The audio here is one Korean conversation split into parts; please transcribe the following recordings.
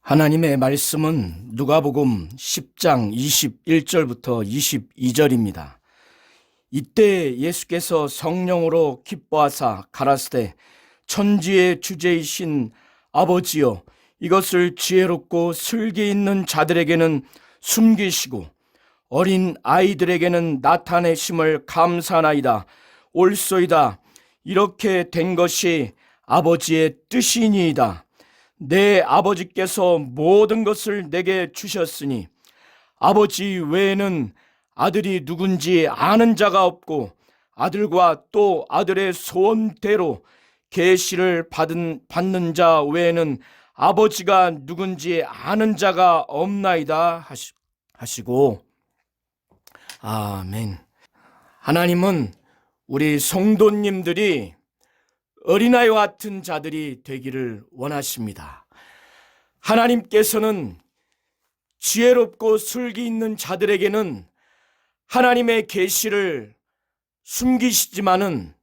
하나님의 말씀은 누가복음 10장 21절부터 22절입니다. 이때 예수께서 성령으로 기뻐하사 가라사대 천지의 주제이신 아버지여 이것을 지혜롭고 슬기 있는 자들에게는 숨기시고 어린 아이들에게는 나타내심을 감사하나이다. 옳소이다. 이렇게 된 것이 아버지의 뜻이니이다. 내 아버지께서 모든 것을 내게 주셨으니 아버지 외에는 아들이 누군지 아는 자가 없고 아들과 또 아들의 소원대로 계시를 받는 자 외에는 아버지가 누군지 아는 자가 없나이다 하시고 아멘. 하나님은 우리 성도님들이 어린아이와 같은 자들이 되기를 원하십니다. 하나님께서는 지혜롭고 슬기 있는 자들에게는 하나님의 계시를 숨기시지만은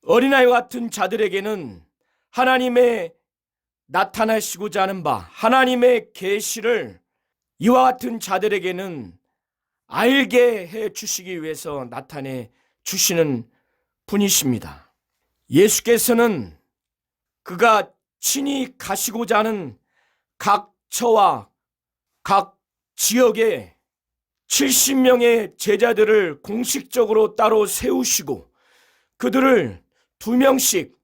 어린아이와 같은 자들에게는 하나님의 나타나시고자 하는 바 하나님의 계시를 이와 같은 자들에게는 알게 해 주시기 위해서 나타내 주시는 분이십니다. 예수께서는 그가 친히 가시고자 하는 각 처와 각 지역에 70명의 제자들을 공식적으로 따로 세우시고 그들을 2명씩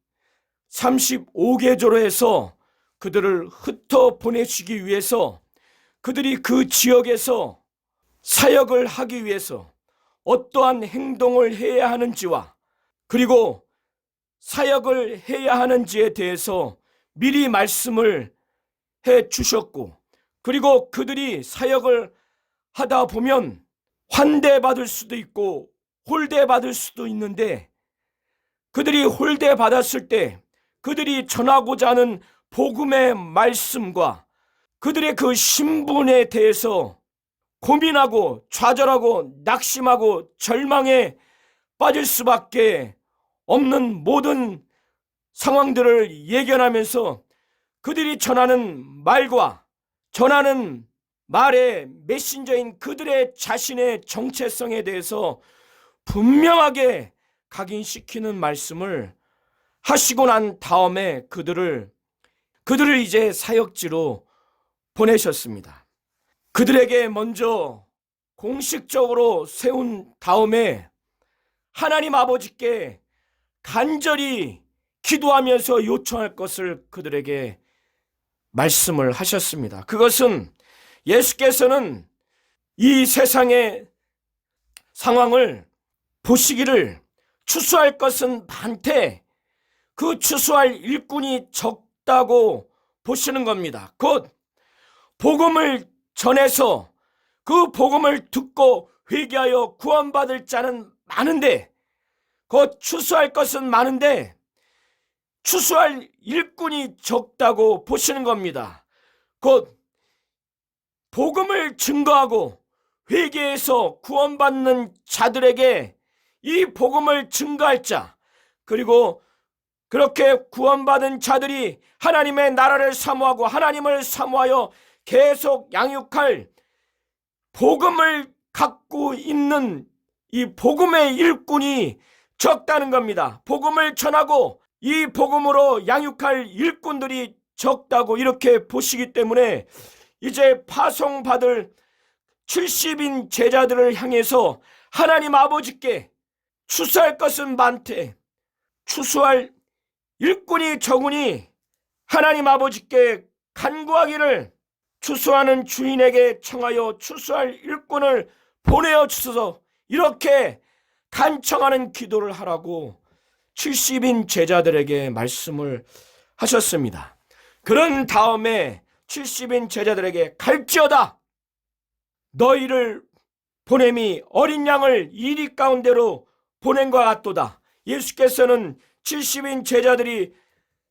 35계조로 해서 그들을 흩어 보내시기 위해서 그들이 그 지역에서 사역을 하기 위해서 어떠한 행동을 해야 하는지와 그리고 사역을 해야 하는지에 대해서 미리 말씀을 해 주셨고 그리고 그들이 사역을 하다 보면 환대받을 수도 있고 홀대받을 수도 있는데 그들이 홀대받았을 때 그들이 전하고자 하는 복음의 말씀과 그들의 그 신분에 대해서 고민하고 좌절하고 낙심하고 절망에 빠질 수밖에 없는 모든 상황들을 예견하면서 그들이 전하는 말과 전하는 말의 메신저인 그들의 자신의 정체성에 대해서 분명하게 각인시키는 말씀을 하시고 난 다음에 그들을 이제 사역지로 보내셨습니다. 그들에게 먼저 공식적으로 세운 다음에 하나님 아버지께 간절히 기도하면서 요청할 것을 그들에게 말씀을 하셨습니다. 그것은 예수께서는 이 세상의 상황을 보시기를 추수할 것은 많되 그 추수할 일꾼이 적다고 보시는 겁니다. 곧 복음을 전해서 그 복음을 듣고 회개하여 구원받을 자는 많은데 곧 추수할 것은 많은데 추수할 일꾼이 적다고 보시는 겁니다. 곧 복음을 증거하고 회개해서 구원받는 자들에게 이 복음을 증거할 자 그리고 그렇게 구원받은 자들이 하나님의 나라를 사모하고 하나님을 사모하여 계속 양육할 복음을 갖고 있는 이 복음의 일꾼이 적다는 겁니다. 복음을 전하고 이 복음으로 양육할 일꾼들이 적다고 이렇게 보시기 때문에 이제 파송받을 70인 제자들을 향해서 하나님 아버지께 추수할 것은 많되 추수할 일꾼이 적으니 하나님 아버지께 간구하기를 추수하는 주인에게 청하여 추수할 일꾼을 보내어 주소서 이렇게 간청하는 기도를 하라고 70인 제자들에게 말씀을 하셨습니다. 그런 다음에 70인 제자들에게 갈지어다 너희를 보냄이 어린 양을 이리 가운데로 보낸 것 같도다. 예수께서는 70인 제자들이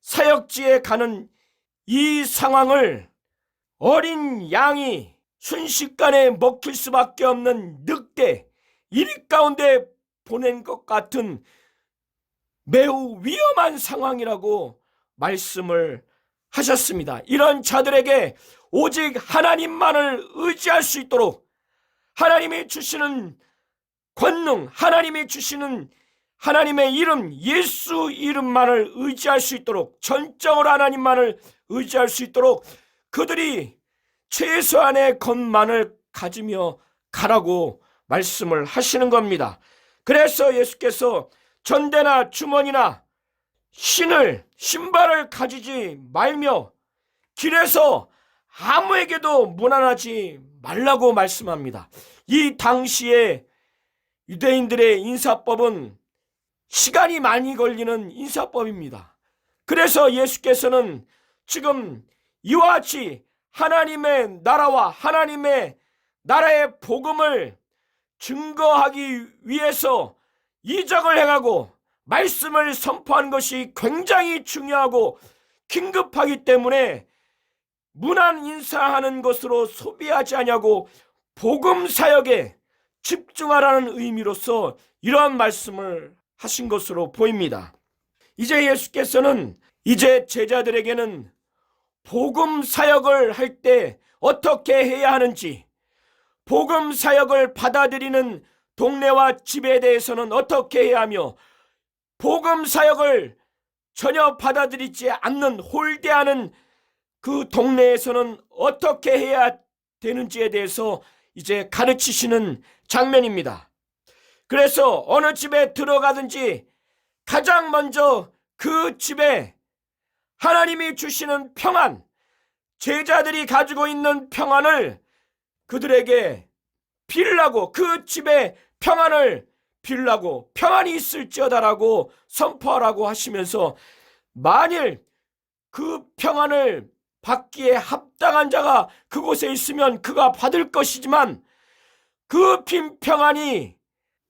사역지에 가는 이 상황을 어린 양이 순식간에 먹힐 수밖에 없는 늑대 이리 가운데 보낸 것 같은 매우 위험한 상황이라고 말씀을 하셨습니다. 이런 자들에게 오직 하나님만을 의지할 수 있도록, 하나님이 주시는 권능, 하나님이 주시는 하나님의 이름, 예수 이름만을 의지할 수 있도록, 전적으로 하나님만을 의지할 수 있도록 그들이 최소한의 것만을 가지며 가라고 말씀을 하시는 겁니다. 그래서 예수께서 전대나 주머니나 신발을 가지지 말며 길에서 아무에게도 무난하지 말라고 말씀합니다. 이 당시에 유대인들의 인사법은 시간이 많이 걸리는 인사법입니다. 그래서 예수께서는 지금 이와 같이 하나님의 나라와 하나님의 나라의 복음을 증거하기 위해서 이적을 행하고 말씀을 선포하는 것이 굉장히 중요하고 긴급하기 때문에 문안 인사하는 것으로 소비하지 않냐고 복음 사역에 집중하라는 의미로서 이러한 말씀을 하신 것으로 보입니다. 이제 예수께서는 이제 제자들에게는 복음 사역을 할 때 어떻게 해야 하는지, 복음 사역을 받아들이는 동네와 집에 대해서는 어떻게 해야 하며, 복음 사역을 전혀 받아들이지 않는 홀대하는 그 동네에서는 어떻게 해야 되는지에 대해서 이제 가르치시는 장면입니다. 그래서 어느 집에 들어가든지 가장 먼저 그 집에 하나님이 주시는 평안, 제자들이 가지고 있는 평안을 그들에게 빌라고, 그 집에 평안을 빌라고, 평안이 있을지어다라고 선포하라고 하시면서, 만일 그 평안을 받기에 합당한 자가 그곳에 있으면 그가 받을 것이지만, 그 빈 평안이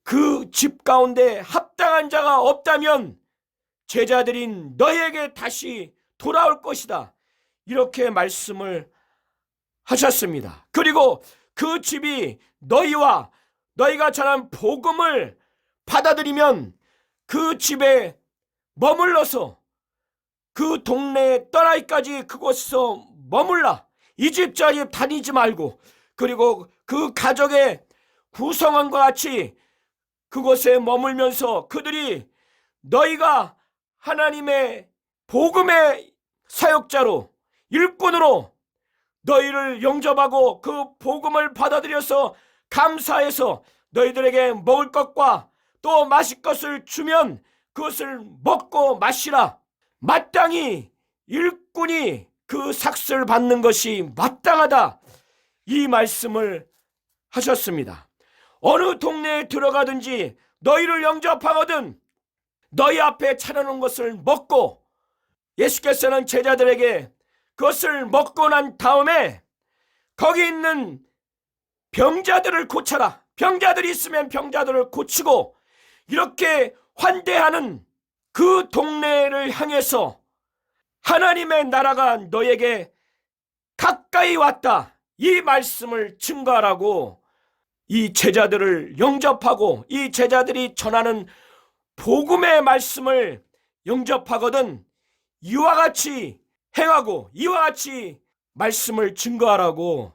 그 집 가운데 합당한 자가 없다면 제자들인 너희에게 다시 돌아올 것이다, 이렇게 말씀을 하셨습니다. 그리고 그 집이 너희와 너희가 전한 복음을 받아들이면 그 집에 머물러서 그 동네에 떠나기까지 그곳에서 머물라, 이 집 저 집 다니지 말고, 그리고 그 가족의 구성원과 같이 그곳에 머물면서 그들이 너희가 하나님의 복음의 사역자로, 일꾼으로 너희를 영접하고 그 복음을 받아들여서 감사해서 너희들에게 먹을 것과 또 마실 것을 주면 그것을 먹고 마시라, 마땅히 일꾼이 그 삭슬 받는 것이 마땅하다, 이 말씀을 하셨습니다. 어느 동네에 들어가든지 너희를 영접하거든 너희 앞에 차려놓은 것을 먹고, 예수께서는 제자들에게 그것을 먹고 난 다음에 거기 있는 병자들을 고쳐라, 병자들이 있으면 병자들을 고치고, 이렇게 환대하는 그 동네를 향해서 하나님의 나라가 너에게 가까이 왔다, 이 말씀을 증거하라고 이 제자들을 영접하고, 이 제자들이 전하는 복음의 말씀을 영접하거든 이와 같이 행하고 이와 같이 말씀을 증거하라고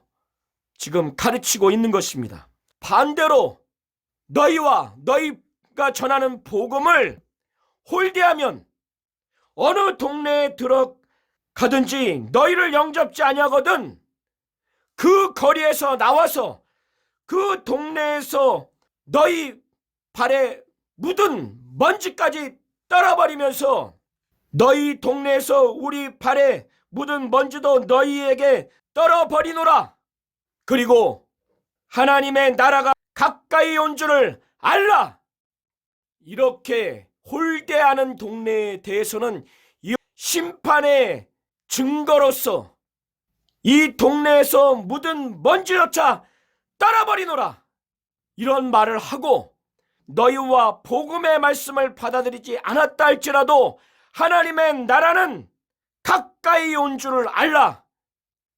지금 가르치고 있는 것입니다. 반대로 너희와 너희가 전하는 복음을 홀대하면 어느 동네에 들어가든지 너희를 영접지 아니하거든 그 거리에서 나와서 그 동네에서 너희 발에 묻은 먼지까지 떨어버리면서, 너희 동네에서 우리 발에 묻은 먼지도 너희에게 떨어버리노라, 그리고 하나님의 나라가 가까이 온 줄을 알라, 이렇게 홀대하는 동네에 대해서는 이 심판의 증거로서 이 동네에서 묻은 먼지조차 떨어버리노라, 이런 말을 하고, 너희와 복음의 말씀을 받아들이지 않았다 할지라도 하나님의 나라는 가까이 온 줄을 알라,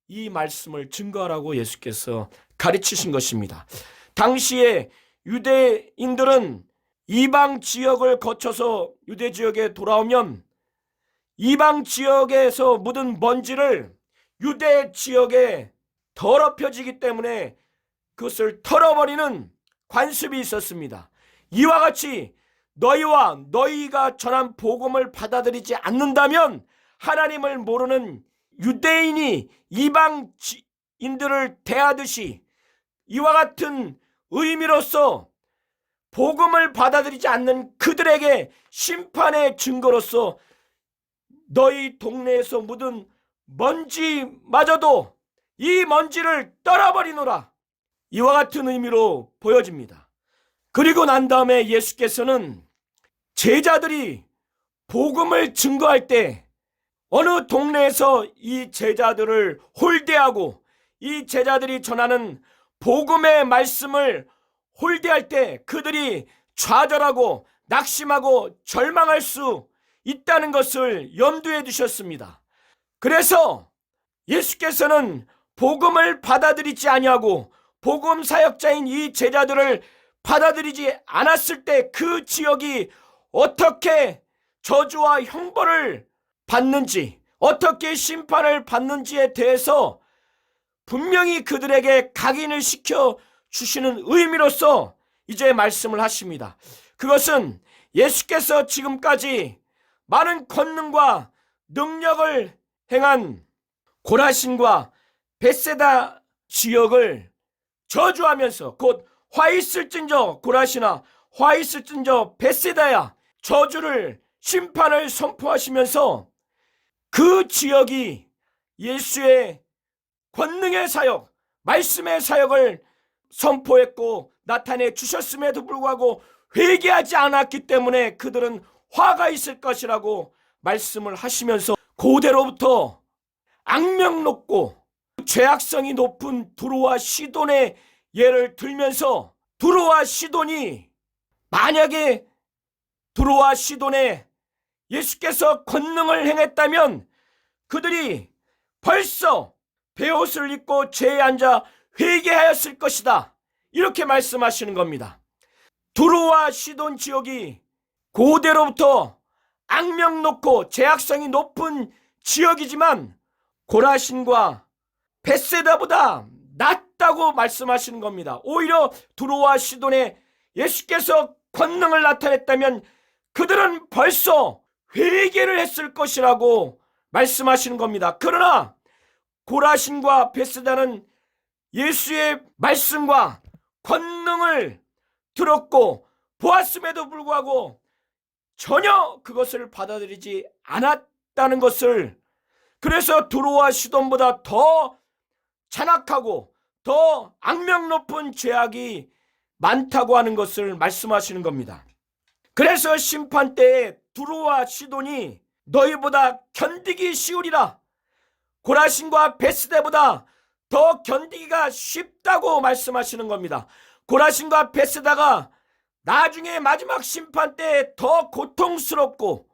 이 말씀을 증거하라고 예수께서 가르치신 것입니다. 당시에 유대인들은 이방 지역을 거쳐서 유대 지역에 돌아오면 이방 지역에서 묻은 먼지를 유대 지역에 더럽혀지기 때문에 그것을 털어버리는 관습이 있었습니다. 이와 같이 너희와 너희가 전한 복음을 받아들이지 않는다면 하나님을 모르는 유대인이 이방인들을 대하듯이 이와 같은 의미로서 복음을 받아들이지 않는 그들에게 심판의 증거로서 너희 동네에서 묻은 먼지마저도 이 먼지를 떨어버리노라, 이와 같은 의미로 보여집니다. 그리고 난 다음에 예수께서는 제자들이 복음을 증거할 때 어느 동네에서 이 제자들을 홀대하고 이 제자들이 전하는 복음의 말씀을 홀대할 때 그들이 좌절하고 낙심하고 절망할 수 있다는 것을 염두에 두셨습니다. 그래서 예수께서는 복음을 받아들이지 아니하고 복음 사역자인 이 제자들을 받아들이지 않았을 때 그 지역이 어떻게 저주와 형벌을 받는지, 어떻게 심판을 받는지에 대해서 분명히 그들에게 각인을 시켜 주시는 의미로서 이제 말씀을 하십니다. 그것은 예수께서 지금까지 많은 권능과 능력을 행한 고라신과 벳세다 지역을 저주하면서, 곧 화 있을진저 고라시나 화 있을진저 벳세다야, 저주를, 심판을 선포하시면서 그 지역이 예수의 권능의 사역, 말씀의 사역을 선포했고 나타내 주셨음에도 불구하고 회개하지 않았기 때문에 그들은 화가 있을 것이라고 말씀을 하시면서 고대로부터 악명 높고 죄악성이 높은 두로와 시돈의 예를 들면서, 두로와 시돈이 만약에 두로와 시돈에 예수께서 권능을 행했다면 그들이 벌써 베옷을 입고 죄에 앉아 회개하였을 것이다, 이렇게 말씀하시는 겁니다. 두로와 시돈 지역이 고대로부터 악명 높고 죄악성이 높은 지역이지만 고라신과 벳세다보다 낫다고 말씀하시는 겁니다. 오히려 두로와 시돈에 예수께서 권능을 나타냈다면 그들은 벌써 회개를 했을 것이라고 말씀하시는 겁니다. 그러나 고라신과 벳세다는 예수의 말씀과 권능을 들었고 보았음에도 불구하고 전혀 그것을 받아들이지 않았다는 것을, 그래서 두로와 시돈보다 더 잔악하고 더 악명 높은 죄악이 많다고 하는 것을 말씀하시는 겁니다. 그래서 심판 때에 두로와 시돈이 너희보다 견디기 쉬우리라, 고라신과 벳세다보다 더 견디기가 쉽다고 말씀하시는 겁니다. 고라신과 벳세다가 나중에 마지막 심판 때에 더 고통스럽고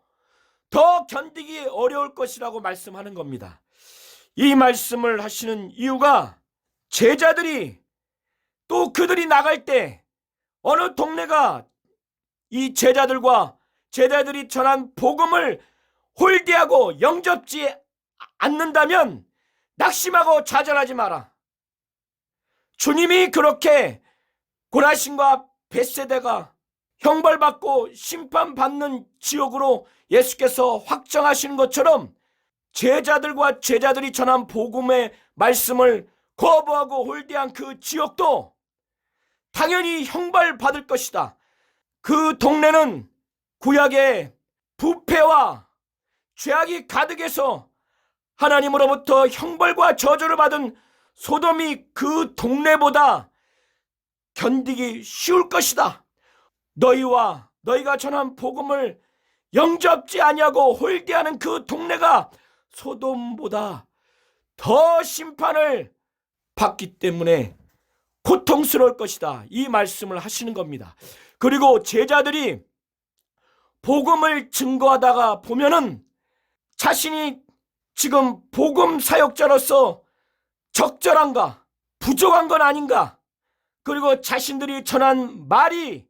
더 견디기 어려울 것이라고 말씀하는 겁니다. 이 말씀을 하시는 이유가 제자들이 또 그들이 나갈 때 어느 동네가 이 제자들이 전한 복음을 홀대하고 영접지 않는다면 낙심하고 좌절하지 마라. 주님이 그렇게 고라신과 벳세다가 형벌받고 심판받는 지역으로 예수께서 확정하시는 것처럼 제자들이 전한 복음의 말씀을 거부하고 홀대한 그 지역도 당연히 형벌받을 것이다. 그 동네는 구약의 부패와 죄악이 가득해서 하나님으로부터 형벌과 저주를 받은 소돔이 그 동네보다 견디기 쉬울 것이다. 너희가 전한 복음을 영접지 아니하고 홀대하는 그 동네가 소돔보다 더 심판을 받기 때문에 고통스러울 것이다, 이 말씀을 하시는 겁니다. 그리고 제자들이 복음을 증거하다가 보면은 자신이 지금 복음 사역자로서 적절한가, 부족한 건 아닌가, 그리고 자신들이 전한 말이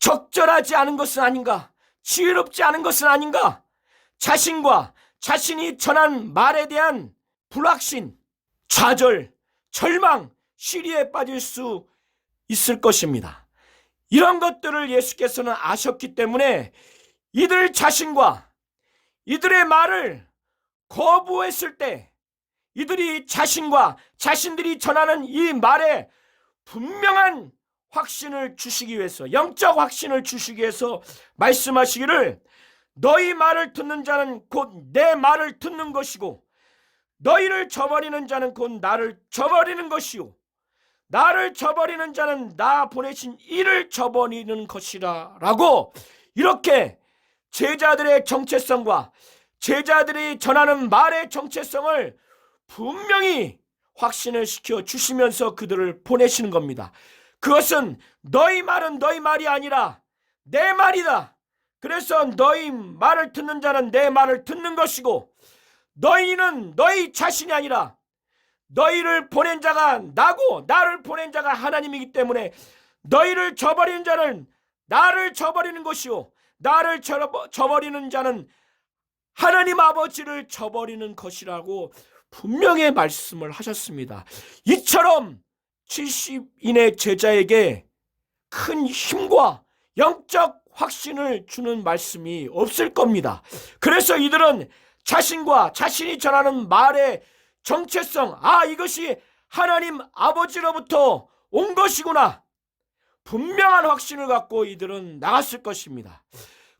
적절하지 않은 것은 아닌가, 지혜롭지 않은 것은 아닌가, 자신과 자신이 전한 말에 대한 불확신, 좌절, 절망, 시리에 빠질 수 있을 것입니다. 이런 것들을 예수께서는 아셨기 때문에 이들 자신과 이들의 말을 거부했을 때 이들이 자신과 자신들이 전하는 이 말에 분명한 확신을 주시기 위해서, 영적 확신을 주시기 위해서 말씀하시기를 너희 말을 듣는 자는 곧 내 말을 듣는 것이고 너희를 저버리는 자는 곧 나를 저버리는 것이요 나를 저버리는 자는 나 보내신 이를 저버리는 것이라 라고 이렇게 제자들의 정체성과 제자들이 전하는 말의 정체성을 분명히 확신을 시켜 주시면서 그들을 보내시는 겁니다. 그것은 너희 말은 너희 말이 아니라 내 말이다. 그래서 너희 말을 듣는 자는 내 말을 듣는 것이고 너희는 너희 자신이 아니라 너희를 보낸 자가 나고 나를 보낸 자가 하나님이기 때문에 너희를 저버리는 자는 나를 저버리는 것이요 나를 저버리는 자는 하나님 아버지를 저버리는 것이라고 분명히 말씀을 하셨습니다. 이처럼 70인의 제자에게 큰 힘과 영적 확신을 주는 말씀이 없을 겁니다. 그래서 이들은 자신과 자신이 전하는 말의 정체성, 이것이 하나님 아버지로부터 온 것이구나, 분명한 확신을 갖고 이들은 나갔을 것입니다.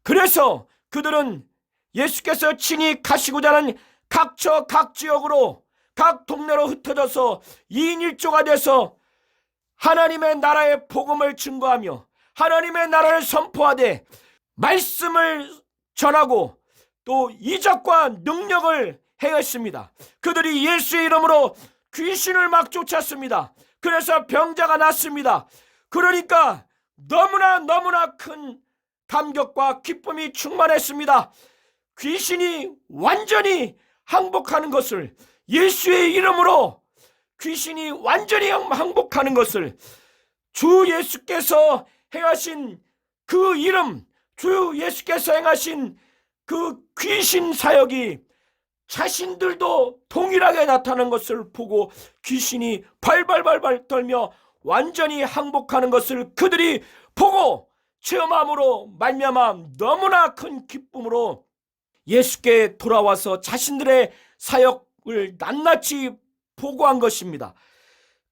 그래서 그들은 예수께서 친히 가시고자 하는 각처 각 지역으로 각 동네로 흩어져서 2인 1조가 돼서 하나님의 나라의 복음을 증거하며 하나님의 나라를 선포하되 말씀을 전하고 또 이적과 능력을 행했습니다. 그들이 예수의 이름으로 귀신을 막 쫓았습니다. 그래서 병자가 낫습니다. 그러니까 너무나 큰 감격과 기쁨이 충만했습니다. 귀신이 완전히 항복하는 것을, 예수의 이름으로 귀신이 완전히 항복하는 것을, 주 예수께서 행하신 그 이름, 주 예수께서 행하신 그 귀신 사역이 자신들도 동일하게 나타나는 것을 보고 귀신이 발발발발 떨며 완전히 항복하는 것을 그들이 보고 체험함으로 말미암아 너무나 큰 기쁨으로 예수께 돌아와서 자신들의 사역을 낱낱이 보고한 것입니다.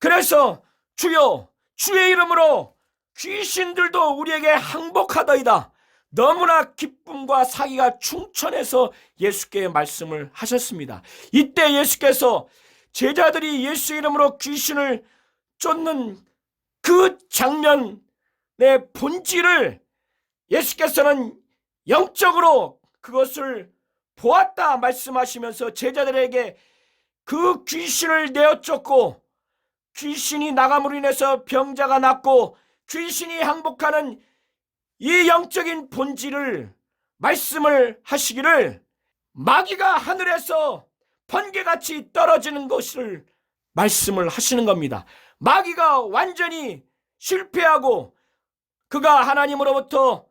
그래서 주여, 주의 이름으로 귀신들도 우리에게 항복하더이다. 너무나 기쁨과 사기가 충천해서 예수께 말씀을 하셨습니다. 이때 예수께서 제자들이 예수 이름으로 귀신을 쫓는 그 장면의 본질을 예수께서는 영적으로 그것을 보았다 말씀하시면서 제자들에게 그 귀신을 내어 쫓고 귀신이 나감으로 인해서 병자가 낫고 귀신이 항복하는 이 영적인 본질을 말씀을 하시기를 마귀가 하늘에서 번개같이 떨어지는 것을 말씀을 하시는 겁니다. 마귀가 완전히 실패하고 그가 하나님으로부터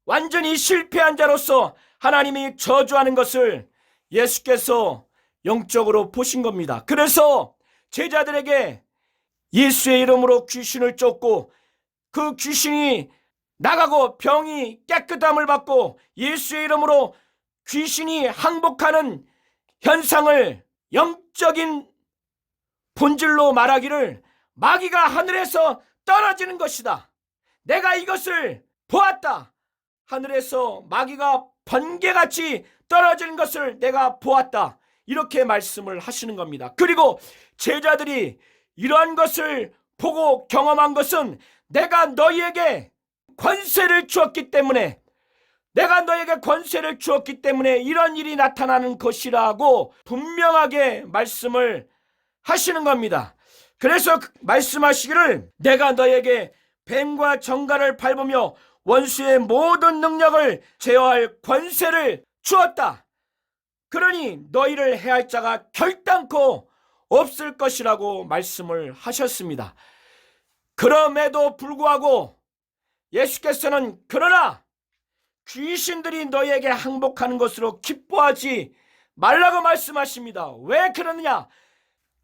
완전히 실패한 자로서 하나님이 저주하는 것을 예수께서 영적으로 보신 겁니다. 그래서 제자들에게 예수의 이름으로 귀신을 쫓고 그 귀신이 나가고 병이 깨끗함을 받고 예수의 이름으로 귀신이 항복하는 현상을 영적인 본질로 말하기를 마귀가 하늘에서 떨어지는 것이다. 내가 이것을 보았다. 하늘에서 마귀가 번개같이 떨어지는 것을 내가 보았다. 이렇게 말씀을 하시는 겁니다. 그리고 제자들이 이러한 것을 보고 경험한 것은 내가 너희에게 권세를 주었기 때문에 이런 일이 나타나는 것이라고 분명하게 말씀을 하시는 겁니다. 그래서 말씀하시기를 내가 너에게 뱀과 정갈을 밟으며 원수의 모든 능력을 제어할 권세를 주었다. 그러니 너희를 해할 자가 결단코 없을 것이라고 말씀을 하셨습니다. 그럼에도 불구하고 예수께서는 그러나 귀신들이 너희에게 항복하는 것으로 기뻐하지 말라고 말씀하십니다. 왜 그러느냐?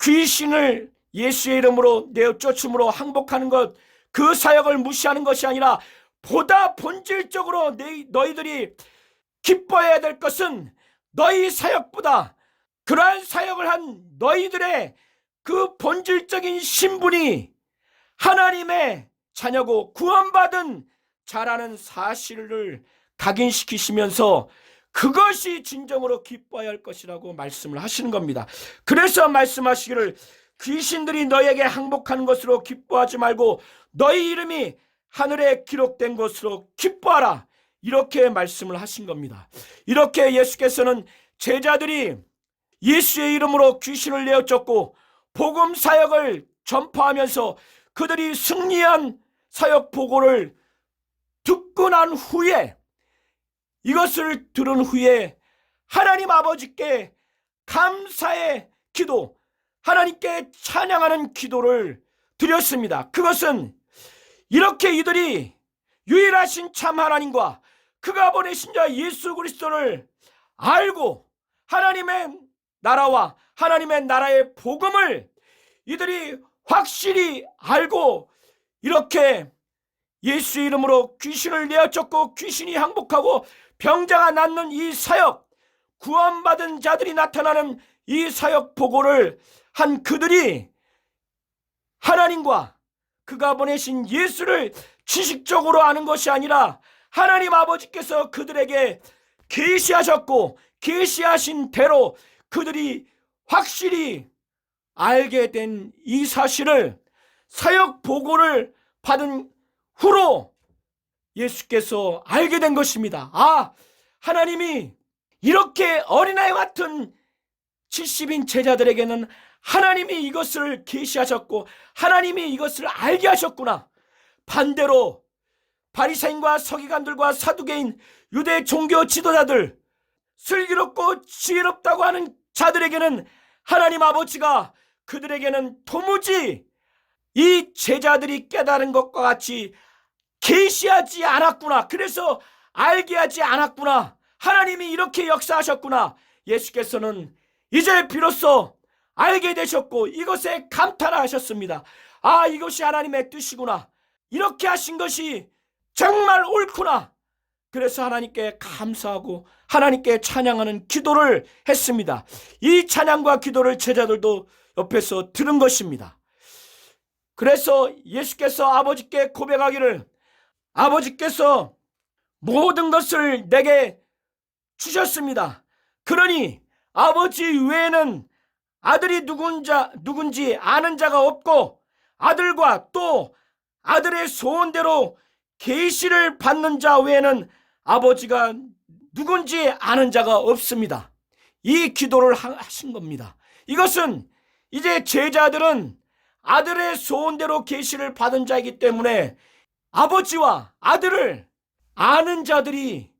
귀신을 예수의 이름으로 내어 쫓음으로 항복하는 것, 그 사역을 무시하는 것이 아니라 보다 본질적으로 너희들이 기뻐해야 될 것은 너희 사역보다 그러한 사역을 한 너희들의 그 본질적인 신분이 하나님의 자녀고 구원받은 자라는 사실을 각인시키시면서 그것이 진정으로 기뻐해야 할 것이라고 말씀을 하시는 겁니다. 그래서 말씀하시기를 귀신들이 너희에게 항복하는 것으로 기뻐하지 말고 너희 이름이 하늘에 기록된 것으로 기뻐하라, 이렇게 말씀을 하신 겁니다. 이렇게 예수께서는 제자들이 예수의 이름으로 귀신을 내어 쫓고 복음 사역을 전파하면서 그들이 승리한 사역 보고를 듣고 난 후에, 이것을 들은 후에 하나님 아버지께 감사의 기도, 하나님께 찬양하는 기도를 드렸습니다. 그것은 이렇게 이들이 유일하신 참 하나님과 그가 보내신 자 예수 그리스도를 알고 하나님의 나라와 하나님의 나라의 복음을 이들이 확실히 알고 이렇게 예수 이름으로 귀신을 내어쫓고 귀신이 항복하고 병자가 낫는 이 사역, 구원받은 자들이 나타나는 이 사역 보고를 한 그들이 하나님과 그가 보내신 예수를 지식적으로 아는 것이 아니라 하나님 아버지께서 그들에게 계시하셨고 계시하신 대로 그들이 확실히 알게 된 이 사실을 사역 보고를 받은 후로 예수께서 알게 된 것입니다. 아, 하나님이 이렇게 어린아이 같은 70인 제자들에게는 하나님이 이것을 계시하셨고 하나님이 이것을 알게 하셨구나. 반대로 바리새인과 서기관들과 사두개인 유대 종교 지도자들, 슬기롭고 지혜롭다고 하는 자들에게는 하나님 아버지가 그들에게는 도무지 이 제자들이 깨달은 것과 같이 계시하지 않았구나. 그래서 알게 하지 않았구나. 하나님이 이렇게 역사하셨구나. 예수께서는 이제 비로소 알게 되셨고 이것에 감탄하셨습니다. 아, 이것이 하나님의 뜻이구나. 이렇게 하신 것이 정말 옳구나. 그래서 하나님께 감사하고 하나님께 찬양하는 기도를 했습니다. 이 찬양과 기도를 제자들도 옆에서 들은 것입니다. 그래서 예수께서 아버지께 고백하기를 아버지께서 모든 것을 내게 주셨습니다. 그러니 아버지 외에는 아들이 누군지 아는 자가 없고 아들과 또 아들의 소원대로 계시를 받는 자 외에는 아버지가 누군지 아는 자가 없습니다. 이 기도를 하신 겁니다. 이것은 이제 제자들은 아들의 소원대로 계시를 받은 자이기 때문에 아버지와 아들을 아는 자들이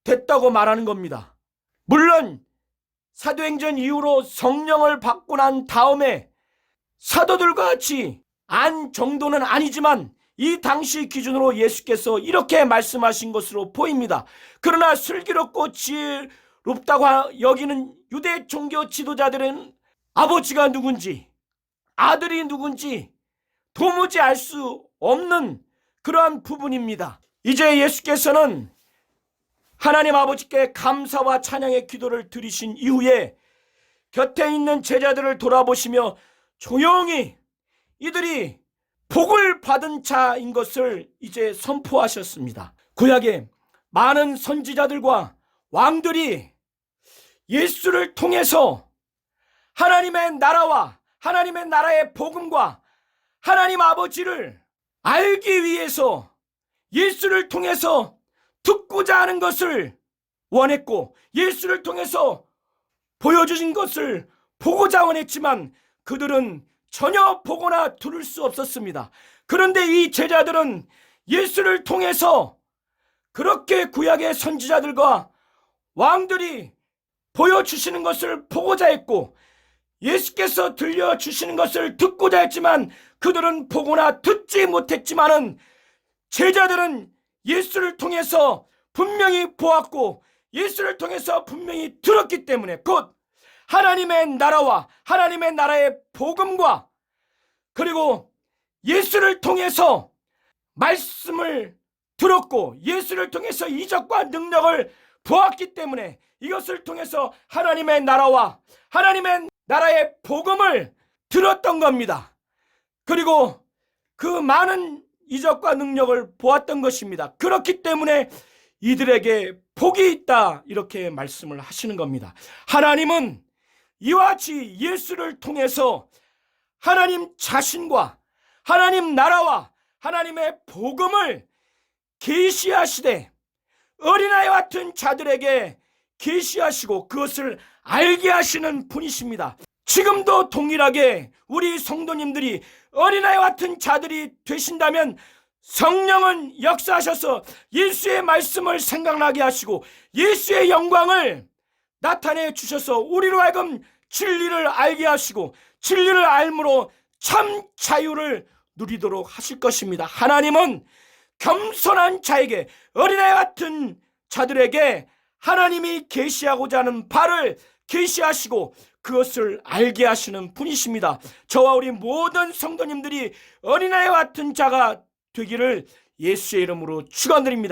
됐다고 말하는 겁니다. 물론 사도행전 이후로 성령을 받고 난 다음에 사도들과 같이 안 정도는 아니지만 이 당시 기준으로 예수께서 이렇게 말씀하신 것으로 보입니다. 그러나 슬기롭고 지혜롭다고 여기는 유대 종교 지도자들은 아버지가 누군지 아들이 누군지 도무지 알 수 없는 그러한 부분입니다. 이제 예수께서는 하나님 아버지께 감사와 찬양의 기도를 드리신 이후에 곁에 있는 제자들을 돌아보시며 조용히 이들이 복을 받은 자인 것을 이제 선포하셨습니다. 구약의 많은 선지자들과 왕들이 예수를 통해서 하나님의 나라와 하나님의 나라의 복음과 하나님 아버지를 알기 위해서 예수를 통해서 듣고자 하는 것을 원했고 예수를 통해서 보여주신 것을 보고자 원했지만 그들은 전혀 보거나 들을 수 없었습니다. 그런데 이 제자들은 예수를 통해서 그렇게 구약의 선지자들과 왕들이 보여주시는 것을 보고자 했고 예수께서 들려주시는 것을 듣고자 했지만 그들은 보거나 듣지 못했지만은 제자들은 예수를 통해서 분명히 보았고 예수를 통해서 분명히 들었기 때문에, 곧 하나님의 나라와 하나님의 나라의 복음과 그리고 예수를 통해서 말씀을 들었고 예수를 통해서 이적과 능력을 보았기 때문에 이것을 통해서 하나님의 나라와 하나님의 나라의 복음을 들었던 겁니다. 그리고 그 많은 이적과 능력을 보았던 것입니다. 그렇기 때문에 이들에게 복이 있다, 이렇게 말씀을 하시는 겁니다. 하나님은 이와 같이 예수를 통해서 하나님 자신과 하나님 나라와 하나님의 복음을 계시하시되 어린아이와 같은 자들에게 계시하시고 그것을 알게 하시는 분이십니다. 지금도 동일하게 우리 성도님들이 어린아이와 같은 자들이 되신다면 성령은 역사하셔서 예수의 말씀을 생각나게 하시고 예수의 영광을 나타내 주셔서 우리로 하여금 진리를 알게 하시고 진리를 알므로 참 자유를 누리도록 하실 것입니다. 하나님은 겸손한 자에게, 어린아이 같은 자들에게 하나님이 계시하고자 하는 바를 계시하시고 그것을 알게 하시는 분이십니다. 저와 우리 모든 성도님들이 어린아이 같은 자가 되기를 예수의 이름으로 축원드립니다.